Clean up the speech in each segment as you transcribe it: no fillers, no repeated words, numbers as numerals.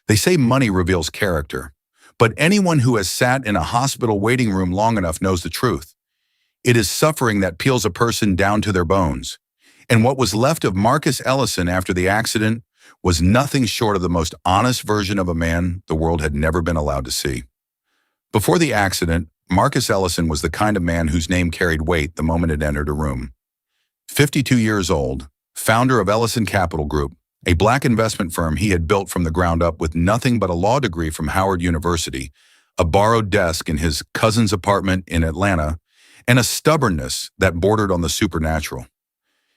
They say money reveals character, but anyone who has sat in a hospital waiting room long enough knows the truth. It is suffering that peels a person down to their bones. And what was left of Marcus Ellison after the accident was nothing short of the most honest version of a man the world had never been allowed to see. Before the accident, Marcus Ellison was the kind of man whose name carried weight the moment it entered a room. 52 years old, founder of Ellison Capital Group, a black investment firm he had built from the ground up with nothing but a law degree from Howard University, a borrowed desk in his cousin's apartment in Atlanta, and a stubbornness that bordered on the supernatural.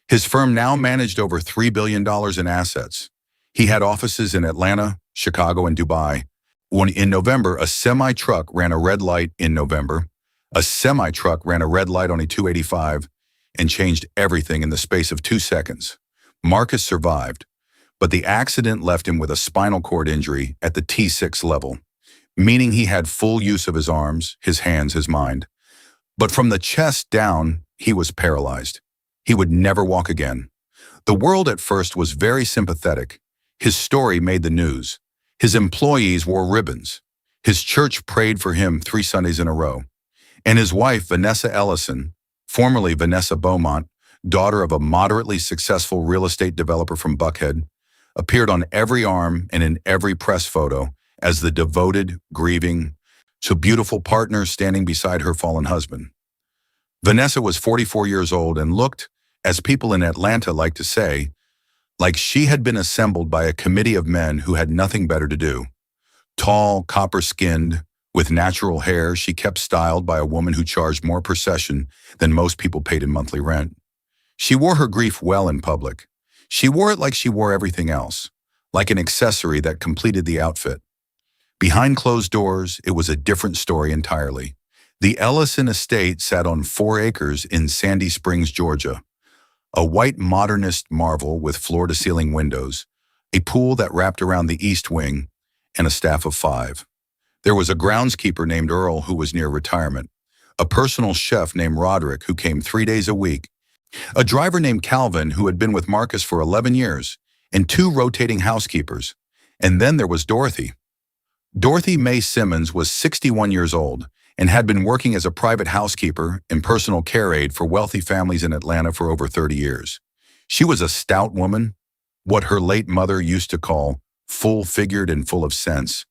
His firm now managed over $3 billion in assets. He had offices in Atlanta, Chicago, and Dubai. When in November, a semi-truck ran a red light on a 285 and changed everything in the space of 2 seconds. Marcus survived, but the accident left him with a spinal cord injury at the T6 level, meaning he had full use of his arms, his hands, his mind. But from the chest down, he was paralyzed. He would never walk again. The world at first was very sympathetic. His story made the news. His employees wore ribbons. His church prayed for him 3 Sundays in a row. And his wife, Vanessa Ellison, formerly Vanessa Beaumont, daughter of a moderately successful real estate developer from Buckhead, appeared on every arm and in every press photo as the devoted, grieving, so beautiful partner standing beside her fallen husband. Vanessa was 44 years old and looked, as people in Atlanta like to say, like she had been assembled by a committee of men who had nothing better to do. Tall, copper-skinned, with natural hair, she kept styled by a woman who charged more per session than most people paid in monthly rent. She wore her grief well in public. She wore it like she wore everything else, like an accessory that completed the outfit. Behind closed doors, it was a different story entirely. The Ellison estate sat on 4 acres in Sandy Springs, Georgia. A white modernist marvel with floor-to-ceiling windows, a pool that wrapped around the east wing, and a staff of 5. There was a groundskeeper named Earl who was near retirement, a personal chef named Roderick who came 3 days a week, a driver named Calvin who had been with Marcus for 11 years, and 2 rotating housekeepers. And then there was Dorothy. Dorothy Mae Simmons was 61 years old and had been working as a private housekeeper and personal care aide for wealthy families in Atlanta for over 30 years. She was a stout woman, what her late mother used to call full-figured and full of sense.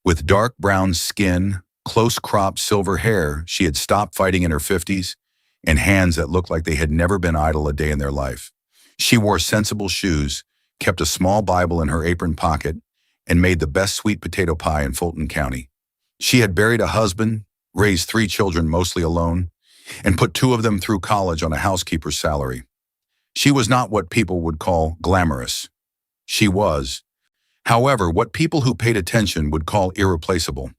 With dark brown skin, close-cropped silver hair she had stopped fighting in her 50s, and hands that looked like they had never been idle a day in their life. She wore sensible shoes, kept a small Bible in her apron pocket, and made the best sweet potato pie in Fulton County. She had buried a husband, raised 3 children mostly alone, and put 2 of them through college on a housekeeper's salary. She was not what people would call glamorous. She was, however, what people who paid attention would call irreplaceable.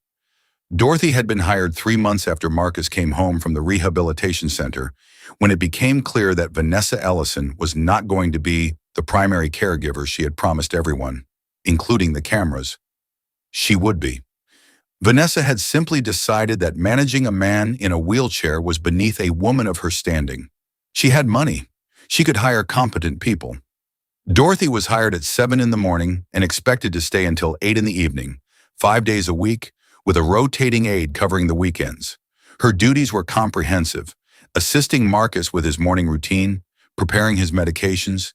Dorothy had been hired 3 months after Marcus came home from the rehabilitation center when it became clear that Vanessa Ellison was not going to be the primary caregiver she had promised everyone, including the cameras. She would be. Vanessa had simply decided that managing a man in a wheelchair was beneath a woman of her standing. She had money. She could hire competent people. Dorothy was hired at 7 in the morning and expected to stay until 8 in the evening, 5 days a week, with a rotating aide covering the weekends. Her duties were comprehensive, assisting Marcus with his morning routine, preparing his medications,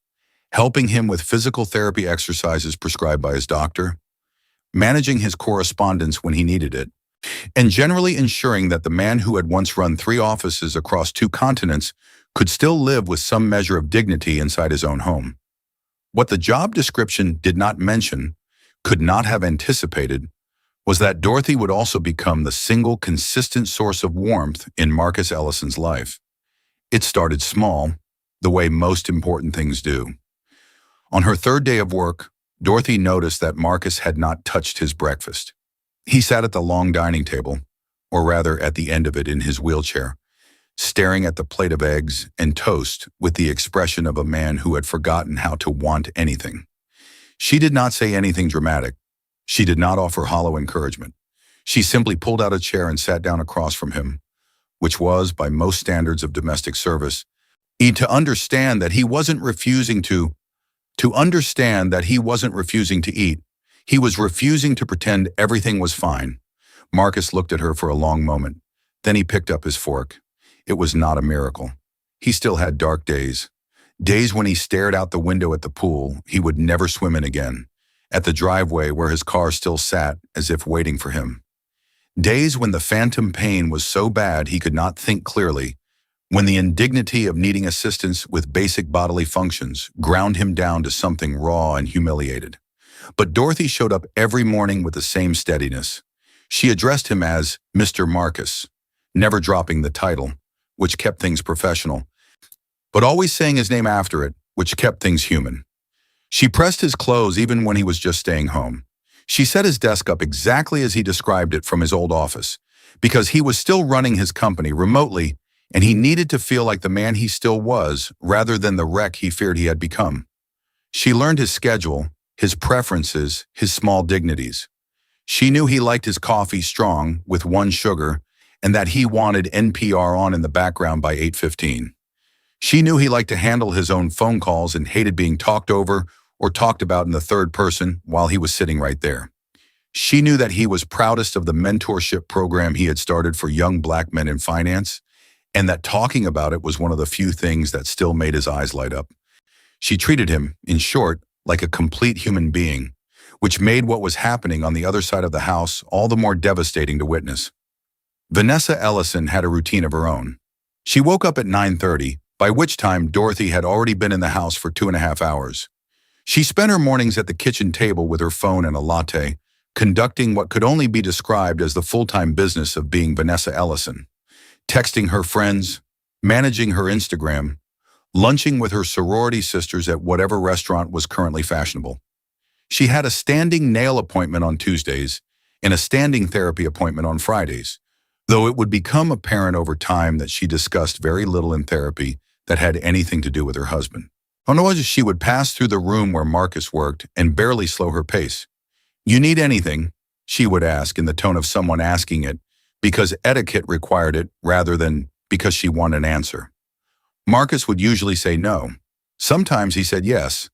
helping him with physical therapy exercises prescribed by his doctor, managing his correspondence when he needed it, and generally ensuring that the man who had once run 3 offices across 2 continents could still live with some measure of dignity inside his own home. What the job description did not mention, could not have anticipated, was that Dorothy would also become the single consistent source of warmth in Marcus Ellison's life. It started small, the way most important things do. On her 3rd day of work, Dorothy noticed that Marcus had not touched his breakfast. He sat at the long dining table, or rather at the end of it in his wheelchair, staring at the plate of eggs and toast with the expression of a man who had forgotten how to want anything. She did not say anything dramatic. She did not offer hollow encouragement. She simply pulled out a chair and sat down across from him, which was, by most standards of domestic service, to understand that he wasn't refusing to eat. He was refusing to pretend everything was fine. Marcus looked at her for a long moment. Then he picked up his fork. It was not a miracle. He still had dark days. Days when he stared out the window at the pool he would never swim in again, at the driveway where his car still sat as if waiting for him. Days when the phantom pain was so bad he could not think clearly, when the indignity of needing assistance with basic bodily functions ground him down to something raw and humiliated. But Dorothy showed up every morning with the same steadiness. She addressed him as Mr. Marcus, never dropping the title, which kept things professional, but always saying his name after it, which kept things human. She pressed his clothes even when he was just staying home. She set his desk up exactly as he described it from his old office, because he was still running his company remotely, and he needed to feel like the man he still was rather than the wreck he feared he had become. She learned his schedule, his preferences, his small dignities. She knew he liked his coffee strong, with 1 sugar, and that he wanted NPR on in the background by 8:15. She knew he liked to handle his own phone calls and hated being talked over or talked about in the third person while he was sitting right there. She knew that he was proudest of the mentorship program he had started for young black men in finance, and that talking about it was one of the few things that still made his eyes light up. She treated him, in short, like a complete human being, which made what was happening on the other side of the house all the more devastating to witness. Vanessa Ellison had a routine of her own. She woke up at 9:30, by which time Dorothy had already been in the house for 2.5 hours. She spent her mornings at the kitchen table with her phone and a latte, conducting what could only be described as the full-time business of being Vanessa Ellison, texting her friends, managing her Instagram, lunching with her sorority sisters at whatever restaurant was currently fashionable. She had a standing nail appointment on Tuesdays and a standing therapy appointment on Fridays, though it would become apparent over time that she discussed very little in therapy that had anything to do with her husband. Otherwise, she would pass through the room where Marcus worked and barely slow her pace. "You need anything?" she would ask in the tone of someone asking it because etiquette required it rather than because she wanted an answer. Marcus would usually say no. Sometimes he said yes,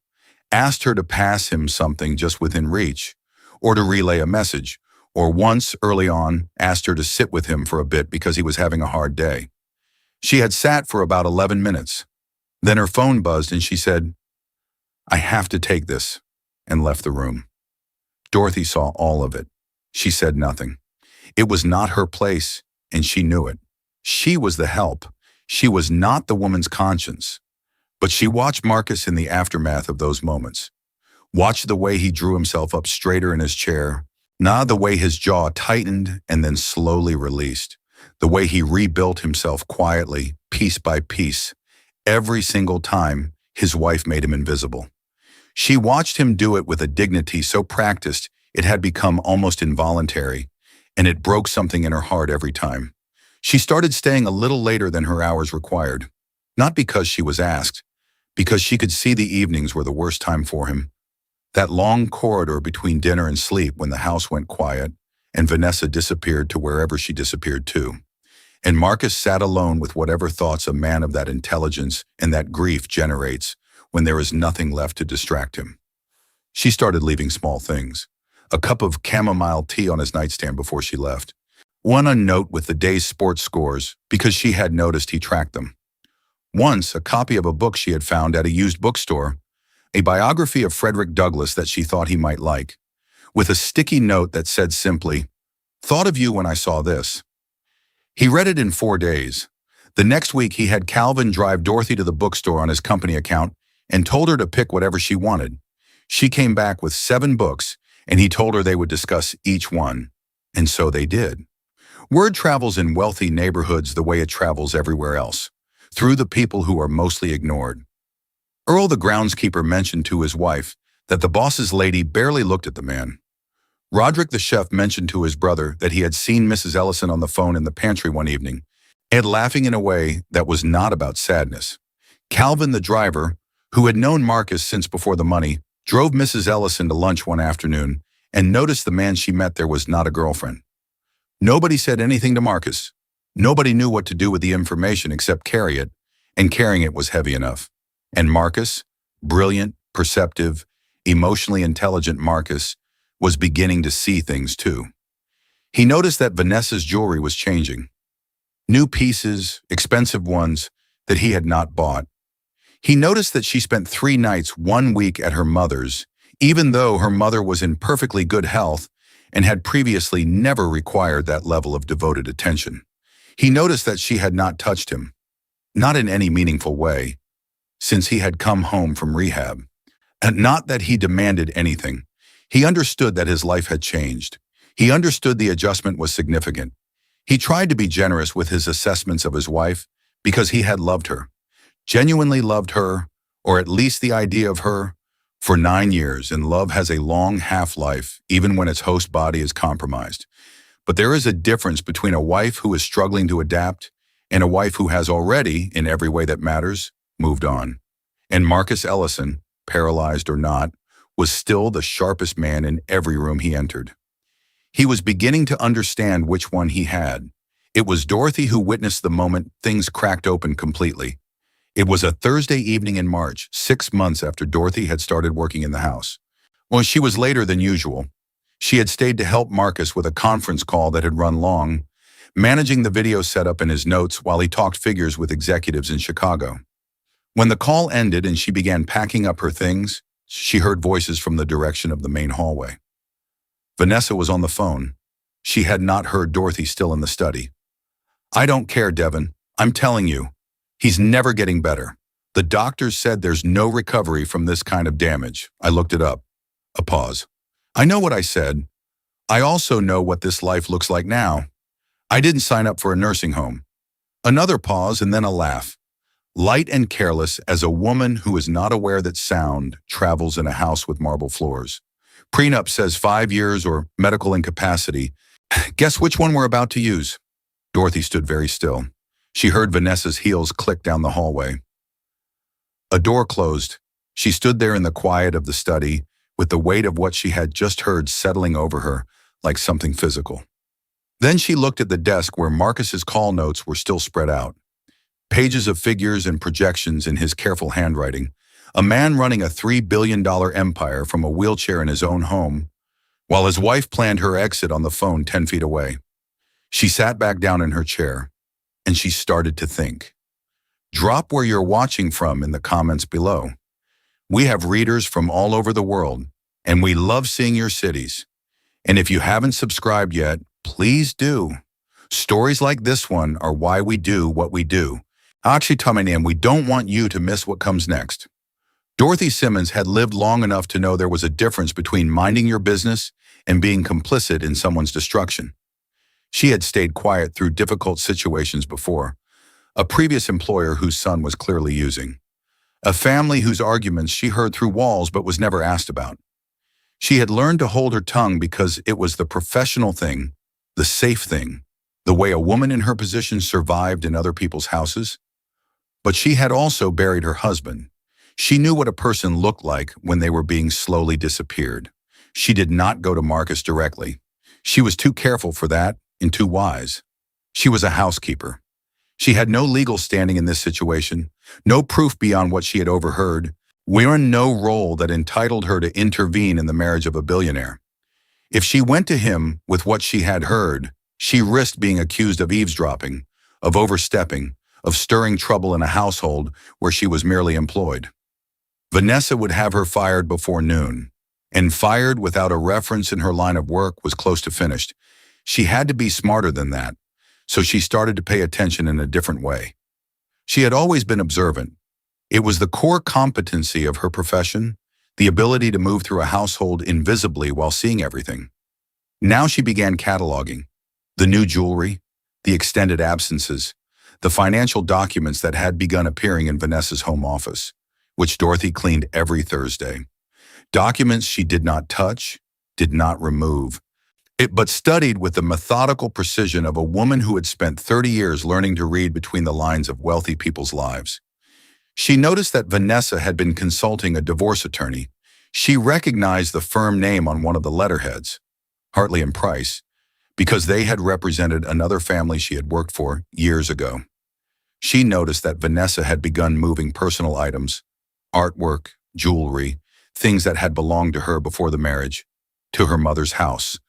asked her to pass him something just within reach, or to relay a message, or once early on asked her to sit with him for a bit because he was having a hard day. She had sat for about 11 minutes. Then her phone buzzed and she said, "I have to take this," and left the room. Dorothy saw all of it. She said nothing. It was not her place, and she knew it. She was the help. She was not the woman's conscience. But she watched Marcus in the aftermath of those moments. Watched the way he drew himself up straighter in his chair, the way his jaw tightened and then slowly released, the way he rebuilt himself quietly, piece by piece, every single time his wife made him invisible. She watched him do it with a dignity so practiced it had become almost involuntary, and it broke something in her heart every time. She started staying a little later than her hours required, not because she was asked, because she could see the evenings were the worst time for him. That long corridor between dinner and sleep when the house went quiet and Vanessa disappeared to wherever she disappeared to. And Marcus sat alone with whatever thoughts a man of that intelligence and that grief generates when there is nothing left to distract him. She started leaving small things. A cup of chamomile tea on his nightstand before she left. One a note with the day's sports scores because she had noticed he tracked them. Once, a copy of a book she had found at a used bookstore, a biography of Frederick Douglass that she thought he might like, with a sticky note that said simply, "Thought of you when I saw this." He read it in 4 days. The next week, he had Calvin drive Dorothy to the bookstore on his company account and told her to pick whatever she wanted. She came back with 7 books, and he told her they would discuss each one. And so they did. Word travels in wealthy neighborhoods the way it travels everywhere else, through the people who are mostly ignored. Earl, the groundskeeper, mentioned to his wife that the boss's lady barely looked at the man. Roderick, the chef, mentioned to his brother that he had seen Mrs. Ellison on the phone in the pantry one evening, and laughing in a way that was not about sadness. Calvin, the driver, who had known Marcus since before the money, drove Mrs. Ellison to lunch one afternoon and noticed the man she met there was not a girlfriend. Nobody said anything to Marcus. Nobody knew what to do with the information except carry it, and carrying it was heavy enough. And Marcus, brilliant, perceptive, emotionally intelligent Marcus, was beginning to see things too. He noticed that Vanessa's jewelry was changing. New pieces, expensive ones, that he had not bought. He noticed that she spent 3 nights 1 week at her mother's, even though her mother was in perfectly good health and had previously never required that level of devoted attention. He noticed that she had not touched him, not in any meaningful way, since he had come home from rehab. And not that he demanded anything. He understood that his life had changed. He understood the adjustment was significant. He tried to be generous with his assessments of his wife because he had loved her, genuinely loved her, or at least the idea of her, for 9 years, and love has a long half-life even when its host body is compromised. But there is a difference between a wife who is struggling to adapt and a wife who has already, in every way that matters, moved on. And Marcus Ellison, paralyzed or not, was still the sharpest man in every room he entered. He was beginning to understand which one he had. It was Dorothy who witnessed the moment things cracked open completely. It was a Thursday evening in March, 6 months after Dorothy had started working in the house. Well, she was later than usual. She had stayed to help Marcus with a conference call that had run long, managing the video setup in his notes while he talked figures with executives in Chicago. When the call ended and she began packing up her things, she heard voices from the direction of the main hallway. Vanessa was on the phone. She had not heard Dorothy still in the study. "I don't care, Devin. I'm telling you. He's never getting better. The doctors said there's no recovery from this kind of damage. I looked it up." A pause. "I know what I said. I also know what this life looks like now. I didn't sign up for a nursing home." Another pause and then a laugh. Light and careless as a woman who is not aware that sound travels in a house with marble floors. Prenup says 5 years or medical incapacity. Guess which one we're about to use? Dorothy stood very still. She heard Vanessa's heels click down the hallway. A door closed. She stood there in the quiet of the study, with the weight of what she had just heard settling over her like something physical. Then she looked at the desk where Marcus's call notes were still spread out. Pages of figures and projections in his careful handwriting. A man running a $3 billion empire from a wheelchair in his own home, while his wife planned her exit on the phone 10 feet away. She sat back down in her chair, and she started to think. Drop where you're watching from in the comments below. We have readers from all over the world, and we love seeing your cities. And if you haven't subscribed yet, please do. Stories like this one are why we do what we do. And we don't want you to miss what comes next. Dorothy Simmons had lived long enough to know there was a difference between minding your business and being complicit in someone's destruction. She had stayed quiet through difficult situations before. A previous employer whose son was clearly using. A family whose arguments she heard through walls but was never asked about. She had learned to hold her tongue because it was the professional thing, the safe thing, the way a woman in her position survived in other people's houses. But she had also buried her husband. She knew what a person looked like when they were being slowly disappeared. She did not go to Marcus directly. She was too careful for that and too wise. She was a housekeeper. She had no legal standing in this situation, no proof beyond what she had overheard, wearing no role that entitled her to intervene in the marriage of a billionaire. If she went to him with what she had heard, she risked being accused of eavesdropping, of overstepping, of stirring trouble in a household where she was merely employed. Vanessa would have her fired before noon, and fired without a reference in her line of work was close to finished. She had to be smarter than that, so she started to pay attention in a different way. She had always been observant. It was the core competency of her profession, the ability to move through a household invisibly while seeing everything. Now she began cataloging the new jewelry, the extended absences, the financial documents that had begun appearing in Vanessa's home office, which Dorothy cleaned every Thursday. Documents she did not touch, did not remove, but studied with the methodical precision of a woman who had spent 30 years learning to read between the lines of wealthy people's lives. She noticed that Vanessa had been consulting a divorce attorney. She recognized the firm name on one of the letterheads, Hartley and Price, because they had represented another family she had worked for years ago. She noticed that Vanessa had begun moving personal items, artwork, jewelry, things that had belonged to her before the marriage, to her mother's house,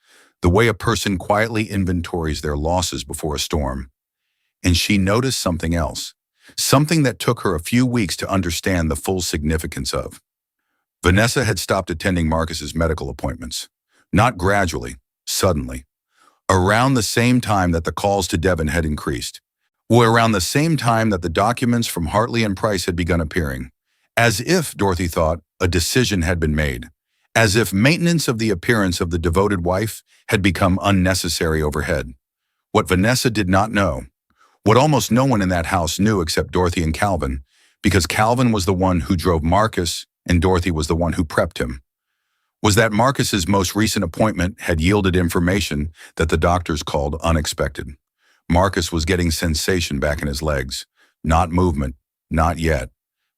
the way a person quietly inventories their losses before a storm. And she noticed something else, something that took her a few weeks to understand the full significance of. Vanessa had stopped attending Marcus's medical appointments, not gradually, suddenly, around the same time that the calls to Devon had increased, or around the same time that the documents from Hartley and Price had begun appearing, as if, Dorothy thought, a decision had been made, as if maintenance of the appearance of the devoted wife had become unnecessary overhead. What Vanessa did not know, what almost no one in that house knew except Dorothy and Calvin, because Calvin was the one who drove Marcus and Dorothy was the one who prepped him, was that Marcus's most recent appointment had yielded information that the doctors called unexpected. Marcus was getting sensation back in his legs. Not movement, not yet,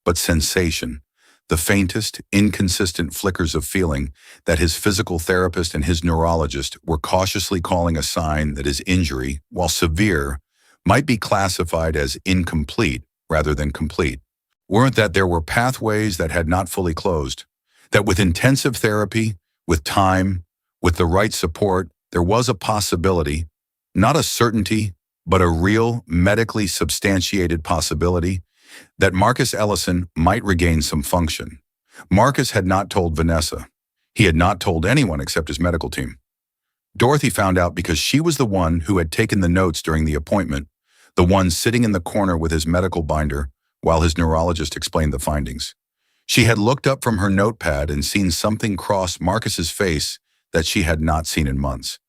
but sensation. The faintest, inconsistent flickers of feeling that his physical therapist and his neurologist were cautiously calling a sign that his injury, while severe, might be classified as incomplete rather than complete. Weren't that there were pathways that had not fully closed, that with intensive therapy, with time, with the right support, there was a possibility, not a certainty, but a real, medically substantiated possibility, that Marcus Ellison might regain some function. Marcus had not told Vanessa. He had not told anyone except his medical team. Dorothy found out because she was the one who had taken the notes during the appointment, the one sitting in the corner with his medical binder while his neurologist explained the findings. She had looked up from her notepad and seen something cross Marcus's face that she had not seen in months.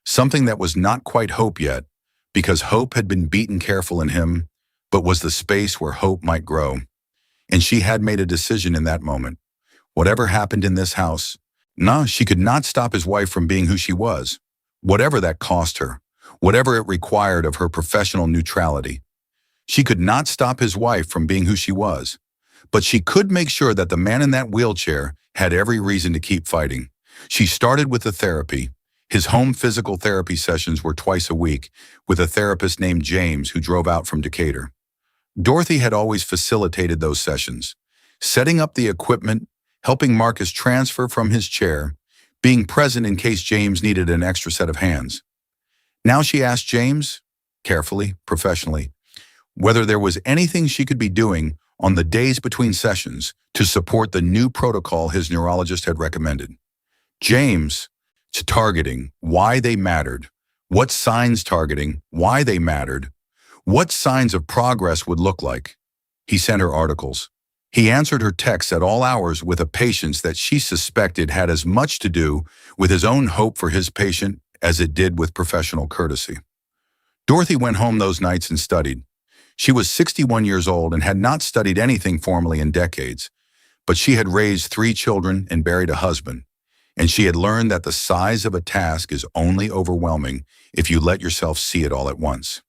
Something that was not quite hope yet, because hope had been beaten careful in him, but was the space where hope might grow. And she had made a decision in that moment. Whatever happened in this house, she could not stop his wife from being who she was, whatever that cost her, whatever it required of her professional neutrality. She could not stop his wife from being who she was, but she could make sure that the man in that wheelchair had every reason to keep fighting. She started with the therapy. His home physical therapy sessions were twice a week, with a therapist named James who drove out from Decatur. Dorothy had always facilitated those sessions, setting up the equipment, helping Marcus transfer from his chair, being present in case James needed an extra set of hands. Now she asked James, carefully, professionally, whether there was anything she could be doing on the days between sessions to support the new protocol his neurologist had recommended. James, targeting, why they mattered, what signs targeting, why they mattered, what signs of progress would look like. He sent her articles. He answered her texts at all hours with a patience that she suspected had as much to do with his own hope for his patient as it did with professional courtesy. Dorothy went home those nights and studied. She was 61 years old and had not studied anything formally in decades, but she had raised 3 children and buried a husband, and she had learned that the size of a task is only overwhelming if you let yourself see it all at once.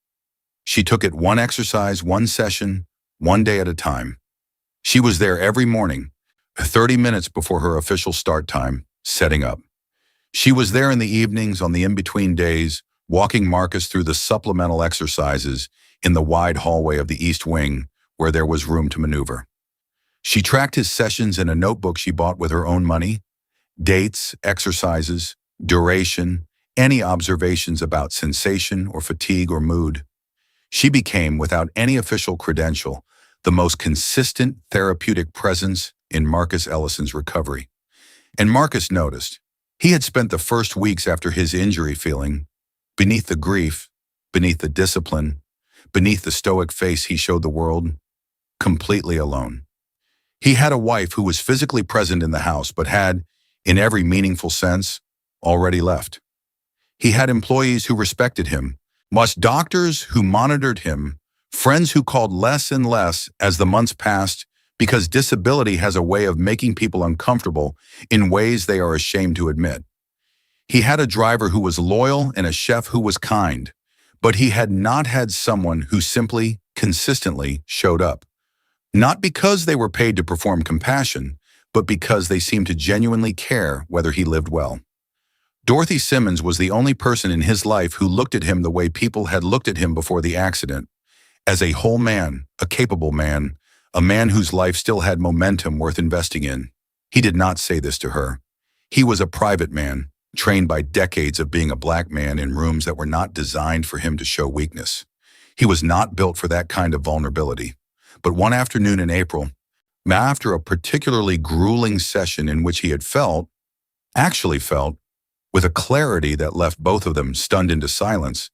She took it one exercise, one session, one day at a time. She was there every morning, 30 minutes before her official start time, setting up. She was there in the evenings on the in-between days, walking Marcus through the supplemental exercises in the wide hallway of the East Wing, where there was room to maneuver. She tracked his sessions in a notebook she bought with her own money, dates, exercises, duration, any observations about sensation or fatigue or mood. She became, without any official credential, the most consistent therapeutic presence in Marcus Ellison's recovery. And Marcus noticed. He had spent the first weeks after his injury feeling, beneath the grief, beneath the discipline, beneath the stoic face he showed the world, completely alone. He had a wife who was physically present in the house but had, in every meaningful sense, already left. He had employees who respected him, doctors who monitored him, friends who called less and less as the months passed because disability has a way of making people uncomfortable in ways they are ashamed to admit. He had a driver who was loyal and a chef who was kind, but he had not had someone who simply, consistently showed up. Not because they were paid to perform compassion, but because they seemed to genuinely care whether he lived well. Dorothy Simmons was the only person in his life who looked at him the way people had looked at him before the accident, as a whole man, a capable man, a man whose life still had momentum worth investing in. He did not say this to her. He was a private man, trained by decades of being a black man in rooms that were not designed for him to show weakness. He was not built for that kind of vulnerability. But one afternoon in April, after a particularly grueling session in which he had actually felt, with a clarity that left both of them stunned into silence,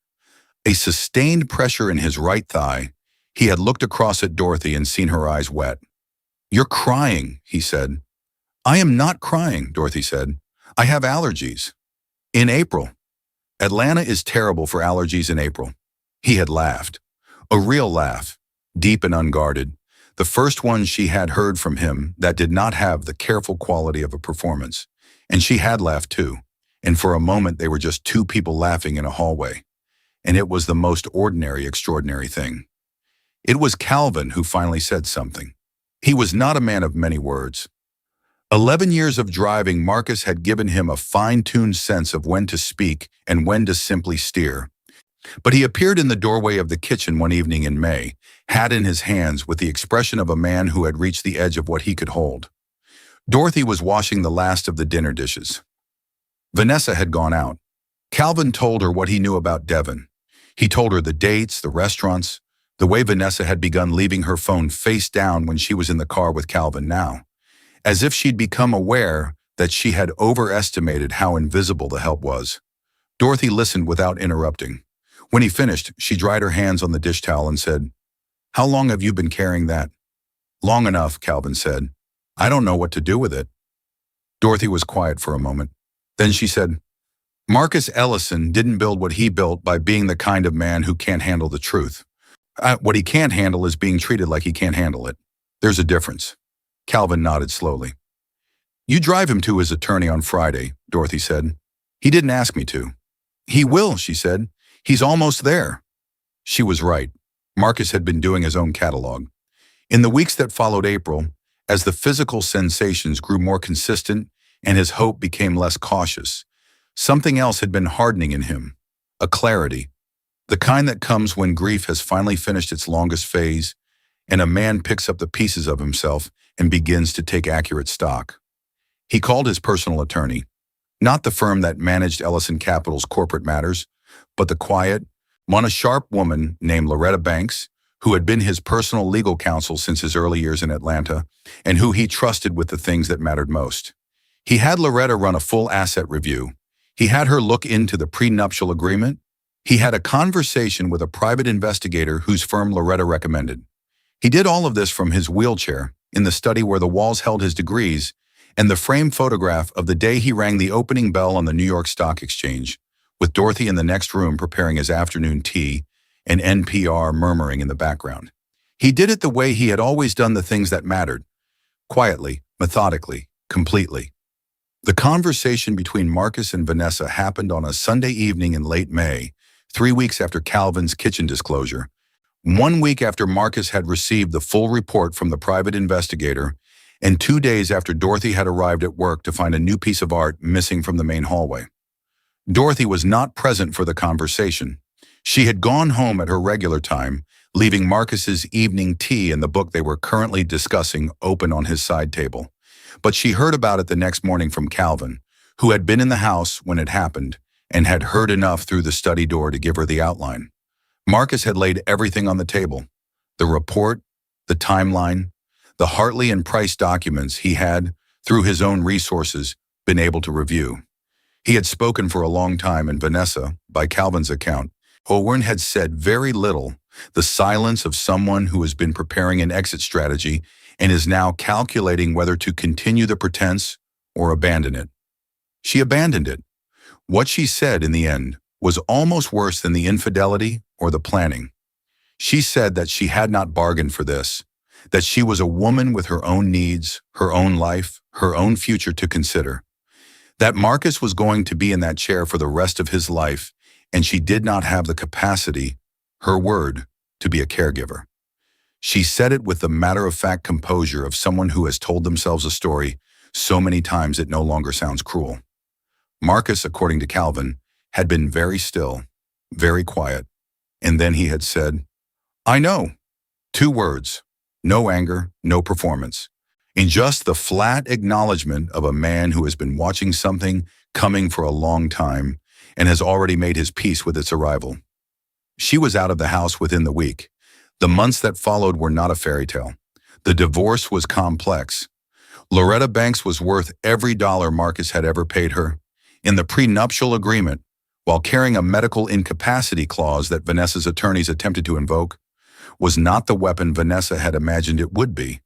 a sustained pressure in his right thigh, he had looked across at Dorothy and seen her eyes wet. "You're crying," he said. "I am not crying," Dorothy said. "I have allergies." In April. Atlanta is terrible for allergies in April. He had laughed. A real laugh, deep and unguarded. The first one she had heard from him that did not have the careful quality of a performance. And she had laughed too. And for a moment they were just two people laughing in a hallway. And it was the most ordinary, extraordinary thing. It was Calvin who finally said something. He was not a man of many words. 11 years of driving Marcus had given him a fine-tuned sense of when to speak and when to simply steer. But he appeared in the doorway of the kitchen one evening in May, hat in his hands with the expression of a man who had reached the edge of what he could hold. Dorothy was washing the last of the dinner dishes. Vanessa had gone out. Calvin told her what he knew about Devon. He told her the dates, the restaurants, the way Vanessa had begun leaving her phone face down when she was in the car with Calvin now, as if she'd become aware that she had overestimated how invisible the help was. Dorothy listened without interrupting. When he finished, she dried her hands on the dish towel and said, "How long have you been carrying that?" "Long enough," Calvin said. "I don't know what to do with it." Dorothy was quiet for a moment. Then she said, "Marcus Ellison didn't build what he built by being the kind of man who can't handle the truth. What he can't handle is being treated like he can't handle it. There's a difference." Calvin nodded slowly. "You drive him to his attorney on Friday," Dorothy said. "He didn't ask me to." "He will," she said. "He's almost there." She was right. Marcus had been doing his own catalog. In the weeks that followed April, as the physical sensations grew more consistent and his hope became less cautious, something else had been hardening in him, a clarity, the kind that comes when grief has finally finished its longest phase and a man picks up the pieces of himself and begins to take accurate stock. He called his personal attorney, not the firm that managed Ellison Capital's corporate matters, but the quiet, a sharp woman named Loretta Banks, who had been his personal legal counsel since his early years in Atlanta, and who he trusted with the things that mattered most. He had Loretta run a full asset review. He had her look into the prenuptial agreement. He had a conversation with a private investigator whose firm Loretta recommended. He did all of this from his wheelchair, in the study where the walls held his degrees, and the framed photograph of the day he rang the opening bell on the New York Stock Exchange, with Dorothy in the next room preparing his afternoon tea and NPR murmuring in the background. He did it the way he had always done the things that mattered, quietly, methodically, completely. The conversation between Marcus and Vanessa happened on a Sunday evening in late May, 3 weeks after Calvin's kitchen disclosure, 1 week after Marcus had received the full report from the private investigator, and 2 days after Dorothy had arrived at work to find a new piece of art missing from the main hallway. Dorothy was not present for the conversation. She had gone home at her regular time, leaving Marcus's evening tea and the book they were currently discussing open on his side table. But she heard about it the next morning from Calvin, who had been in the house when it happened and had heard enough through the study door to give her the outline. Marcus had laid everything on the table: the report, the timeline, the Hartley and Price documents he had, through his own resources, been able to review. He had spoken for a long time, and Vanessa, by Calvin's account, Owen had said very little, the silence of someone who has been preparing an exit strategy and is now calculating whether to continue the pretense or abandon it. She abandoned it. What she said in the end was almost worse than the infidelity or the planning. She said that she had not bargained for this, that she was a woman with her own needs, her own life, her own future to consider, that Marcus was going to be in that chair for the rest of his life, and she did not have the capacity, her word, to be a caregiver. She said it with the matter-of-fact composure of someone who has told themselves a story so many times it no longer sounds cruel. Marcus, according to Calvin, had been very still, very quiet, and then he had said, "I know." 2 words, no anger, no performance. in just the flat acknowledgement of a man who has been watching something coming for a long time and has already made his peace with its arrival. She was out of the house within the week. The months that followed were not a fairy tale. The divorce was complex. Loretta Banks was worth every dollar Marcus had ever paid her. In the prenuptial agreement, while carrying a medical incapacity clause that Vanessa's attorneys attempted to invoke, was not the weapon Vanessa had imagined it would be.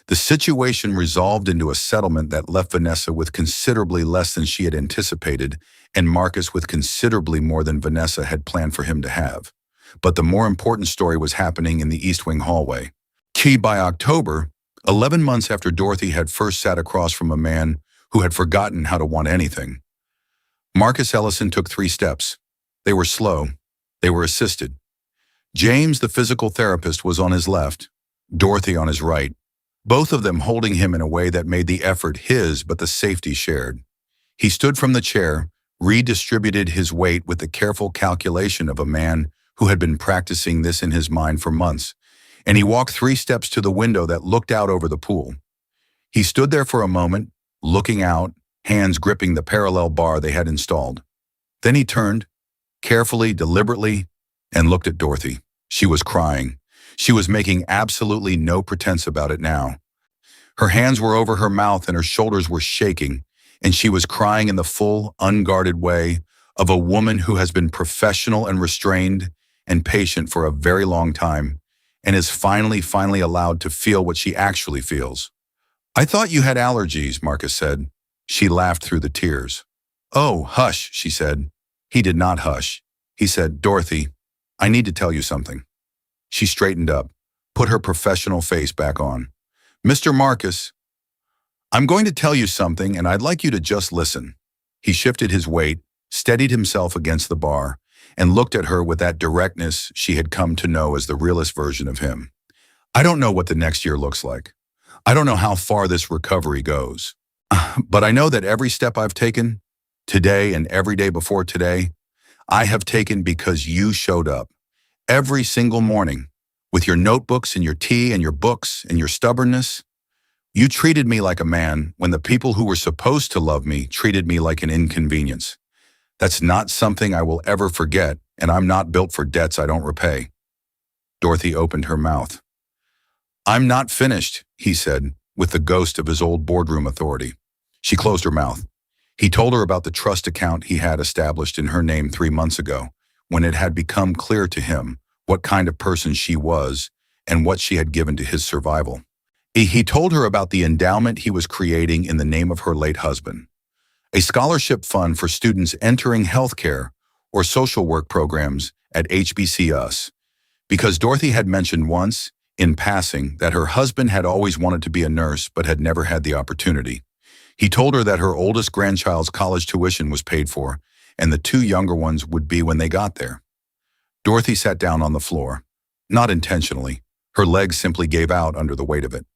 The situation resolved into a settlement that left Vanessa with considerably less than she had anticipated and Marcus with considerably more than Vanessa had planned for him to have. But the more important story was happening in the East Wing hallway. By October, 11 months after Dorothy had first sat across from a man who had forgotten how to want anything, Marcus Ellison took 3 steps. They were slow. They were assisted. James, the physical therapist, was on his left, Dorothy on his right, both of them holding him in a way that made the effort his but the safety shared. He stood from the chair, redistributed his weight with the careful calculation of a man who had been practicing this in his mind for months, and he walked 3 steps to the window that looked out over the pool. He stood there for a moment, looking out, hands gripping the parallel bar they had installed. Then he turned, carefully, deliberately, and looked at Dorothy. She was crying. She was making absolutely no pretense about it now. Her hands were over her mouth and her shoulders were shaking, and she was crying in the full, unguarded way of a woman who has been professional and restrained and patient for a very long time, and is finally allowed to feel what she actually feels. "I thought you had allergies," Marcus said. She laughed through the tears. "Oh, hush," she said. He did not hush. He said, "Dorothy, I need to tell you something." She straightened up, put her professional face back on. "Mr. Marcus, I'm going to tell you something and I'd like you to just listen." He shifted his weight, steadied himself against the bar, and looked at her with that directness she had come to know as the realest version of him. "I don't know what the next year looks like. I don't know how far this recovery goes. But I know that every step I've taken, today and every day before today, I have taken because you showed up. Every single morning, with your notebooks and your tea and your books and your stubbornness, you treated me like a man when the people who were supposed to love me treated me like an inconvenience. That's not something I will ever forget, and I'm not built for debts I don't repay." Dorothy opened her mouth. "I'm not finished," he said, with the ghost of his old boardroom authority. She closed her mouth. He told her about the trust account he had established in her name 3 months ago, when it had become clear to him what kind of person she was and what she had given to his survival. He told her about the endowment he was creating in the name of her late husband, a scholarship fund for students entering healthcare or social work programs at HBCUs, because Dorothy had mentioned once, in passing, that her husband had always wanted to be a nurse but had never had the opportunity. He told her that her oldest grandchild's college tuition was paid for, and the 2 younger ones would be when they got there. Dorothy sat down on the floor. Not intentionally. Her legs simply gave out under the weight of it.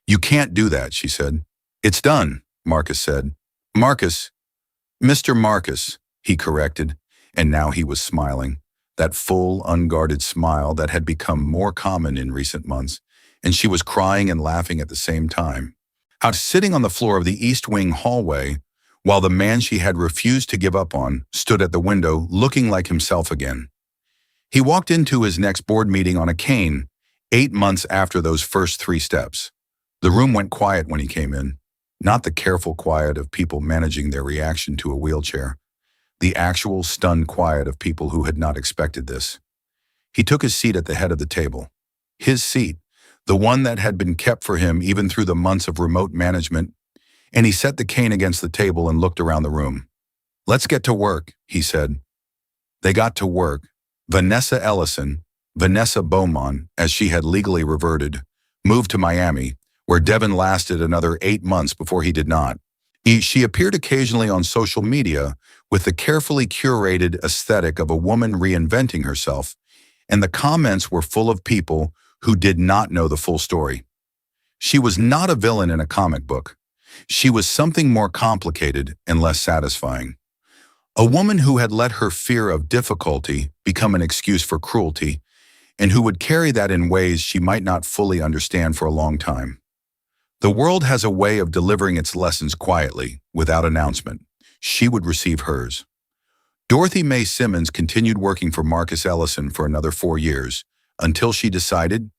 "You can't do that," she said. "It's done," Marcus said. "Marcus, Mr. Marcus," he corrected, and now he was smiling, that full, unguarded smile that had become more common in recent months, and she was crying and laughing at the same time. Out sitting on the floor of the East Wing hallway, while the man she had refused to give up on stood at the window looking like himself again. He walked into his next board meeting on a cane, 8 months after those first 3 steps. The room went quiet when he came in, not the careful quiet of people managing their reaction to a wheelchair, the actual stunned quiet of people who had not expected this. He took his seat at the head of the table. His seat, the one that had been kept for him even through the months of remote management, and he set the cane against the table and looked around the room. "Let's get to work," he said. They got to work. Vanessa Ellison, Vanessa Beaumont, as she had legally reverted, moved to Miami, where Devon lasted another 8 months before he did not. She appeared occasionally on social media with the carefully curated aesthetic of a woman reinventing herself, and the comments were full of people who did not know the full story. She was not a villain in a comic book. She was something more complicated and less satisfying. A woman who had let her fear of difficulty become an excuse for cruelty, and who would carry that in ways she might not fully understand for a long time. The world has a way of delivering its lessons quietly, without announcement. She would receive hers. Dorothy Mae Simmons continued working for Marcus Ellison for another 4 years, until she decided,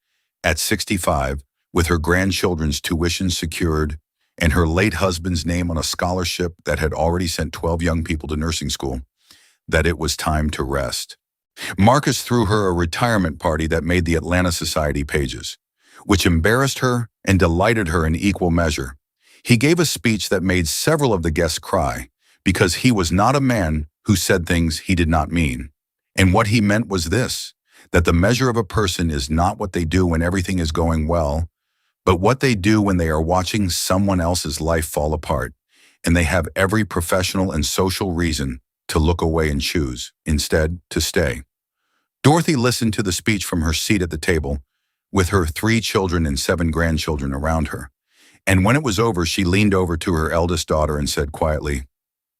at 65, with her grandchildren's tuition secured and her late husband's name on a scholarship that had already sent 12 young people to nursing school, that it was time to rest. Marcus threw her a retirement party that made the Atlanta Society pages, which embarrassed her and delighted her in equal measure. He gave a speech that made several of the guests cry, because he was not a man who said things he did not mean. And what he meant was this, that the measure of a person is not what they do when everything is going well, but what they do when they are watching someone else's life fall apart, and they have every professional and social reason to look away and choose, instead, to stay. Dorothy listened to the speech from her seat at the table, with her 3 children and 7 grandchildren around her. And when it was over, she leaned over to her eldest daughter and said quietly,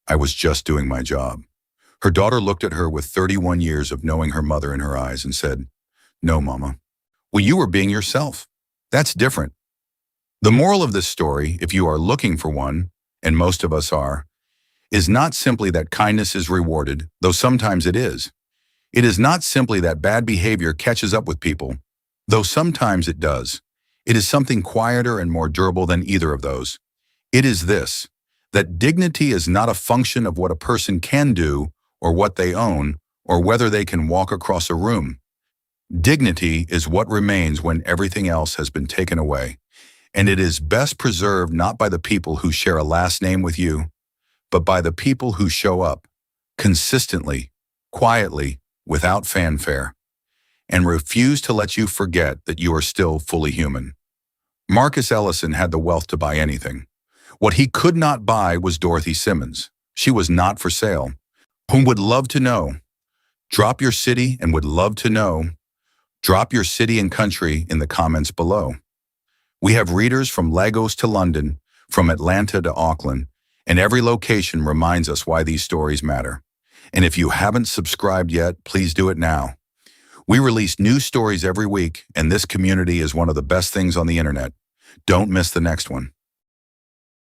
"I was just doing my job." Her daughter looked at her with 31 years of knowing her mother in her eyes and said, "No, Mama. Well, you were being yourself. That's different." The moral of this story, if you are looking for one, and most of us are, is not simply that kindness is rewarded, though sometimes it is. It is not simply that bad behavior catches up with people, though sometimes it does. It is something quieter and more durable than either of those. It is this, that dignity is not a function of what a person can do or what they own or whether they can walk across a room. Dignity is what remains when everything else has been taken away, and it is best preserved not by the people who share a last name with you, but by the people who show up, consistently, quietly, without fanfare, and refuse to let you forget that you are still fully human. Marcus Ellison had the wealth to buy anything. What he could not buy was Dorothy Simmons. She was not for sale. Whom would love to know? Drop your city and would love to know. Drop your city and country in the comments below. We have readers from Lagos to London, from Atlanta to Auckland, and every location reminds us why these stories matter. And if you haven't subscribed yet, please do it now. We release new stories every week, and this community is one of the best things on the internet. Don't miss the next one.